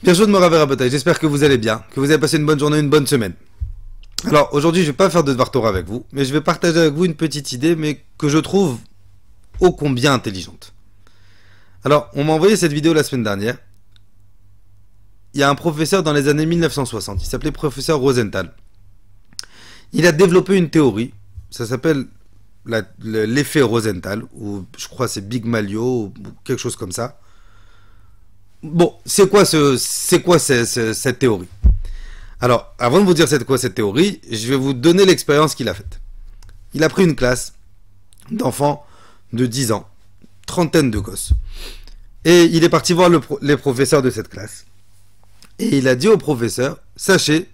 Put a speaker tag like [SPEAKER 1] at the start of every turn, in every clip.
[SPEAKER 1] Bien sûr de me raver à bataille, j'espère que vous allez bien, que vous avez passé une bonne journée, une bonne semaine. Alors aujourd'hui je vais pas faire de devoir Torah avec vous, mais je vais partager avec vous une petite idée, mais que je trouve ô combien intelligente. Alors on m'a envoyé cette vidéo la semaine dernière. Il y a un professeur dans les années 1960, il s'appelait professeur Rosenthal. Il a développé une théorie, ça s'appelle l'effet Rosenthal, ou je crois c'est Big Malio, ou quelque chose comme ça. Bon, c'est quoi cette théorie? Alors, avant de vous dire c'est quoi cette théorie, je vais vous donner l'expérience qu'il a faite. Il a pris une classe d'enfants de 10 ans, trentaine de gosses. Et il est parti voir les professeurs de cette classe. Et il a dit aux professeurs, sachez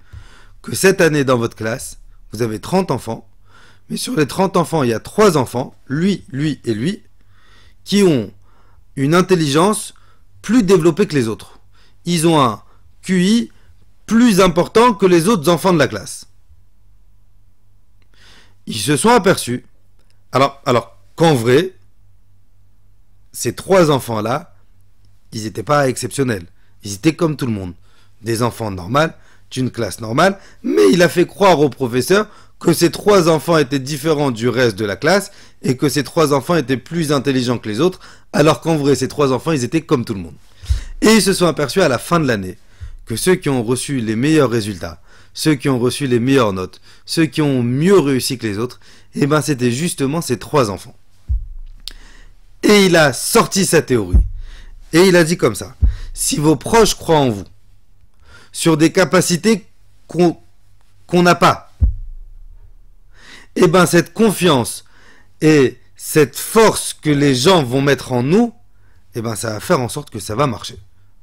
[SPEAKER 1] que cette année dans votre classe, vous avez 30 enfants, mais sur les 30 enfants, il y a 3 enfants, lui et lui, qui ont une intelligence plus développés que les autres. Ils ont un QI plus important que les autres enfants de la classe. Ils se sont aperçus, alors qu'en vrai, ces 3 enfants-là, ils n'étaient pas exceptionnels. Ils étaient comme tout le monde. Des enfants normaux, d'une classe normale, mais il a fait croire au professeur que ces 3 enfants étaient différents du reste de la classe et que ces 3 enfants étaient plus intelligents que les autres, alors qu'en vrai, ces 3 enfants, ils étaient comme tout le monde. Et ils se sont aperçus à la fin de l'année que ceux qui ont reçu les meilleurs résultats, ceux qui ont reçu les meilleures notes, ceux qui ont mieux réussi que les autres, eh ben c'était justement ces 3 enfants. Et il a sorti sa théorie. Et il a dit comme ça, si vos proches croient en vous, sur des capacités qu'on n'a pas, et ben cette confiance et cette force que les gens vont mettre en nous, et ben ça va faire en sorte que ça va marcher.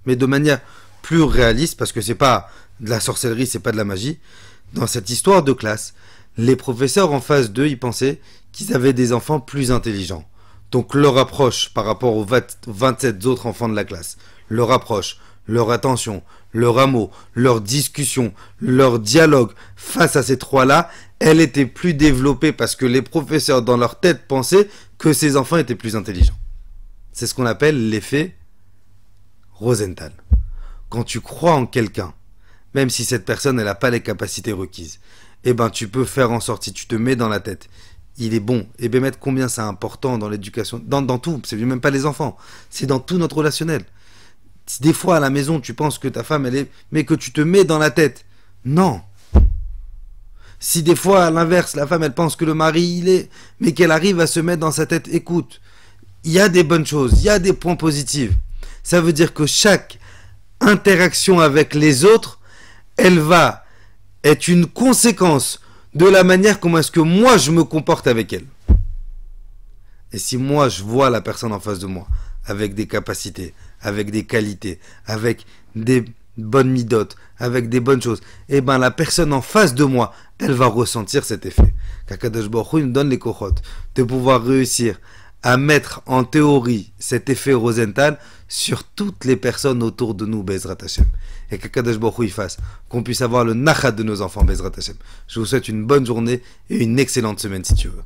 [SPEAKER 1] Mais de manière plus réaliste, parce que c'est pas de la sorcellerie, c'est pas de la magie. Dans cette histoire de classe, les professeurs en face d'eux, ils pensaient qu'ils avaient des enfants plus intelligents. Donc leur approche par rapport aux 27 autres enfants de la classe, leur approche, leur attention, leur amour, leur discussion, leur dialogue face à ces 3-là, elle était plus développée parce que les professeurs dans leur tête pensaient que ces enfants étaient plus intelligents. C'est ce qu'on appelle l'effet Rosenthal. Quand tu crois en quelqu'un, même si cette personne n'a pas les capacités requises, eh ben tu peux faire en sorte, si tu te mets dans la tête, il est bon, et bien mettre combien c'est important dans l'éducation, dans tout, c'est même pas les enfants, c'est dans tout notre relationnel. Si des fois à la maison tu penses que ta femme elle est, mais que tu te mets dans la tête, non. Si des fois à l'inverse la femme elle pense que le mari il est, mais qu'elle arrive à se mettre dans sa tête, écoute, il y a des bonnes choses, il y a des points positifs. Ça veut dire que chaque interaction avec les autres, elle va être une conséquence de la manière comment est-ce que moi je me comporte avec elle. Et si moi je vois la personne en face de moi avec des capacités, avec des qualités, avec des bonnes midotes, avec des bonnes choses, et ben la personne en face de moi, elle va ressentir cet effet. Qu'Akadosh Baruch Hu nous donne les kochot de pouvoir réussir à mettre en théorie cet effet Rosenthal sur toutes les personnes autour de nous, Bezrat Hashem. Et qu'Akadosh Baruch Hu y fasse, qu'on puisse avoir le nachat de nos enfants, Bezrat Hashem. Je vous souhaite une bonne journée et une excellente semaine si tu veux.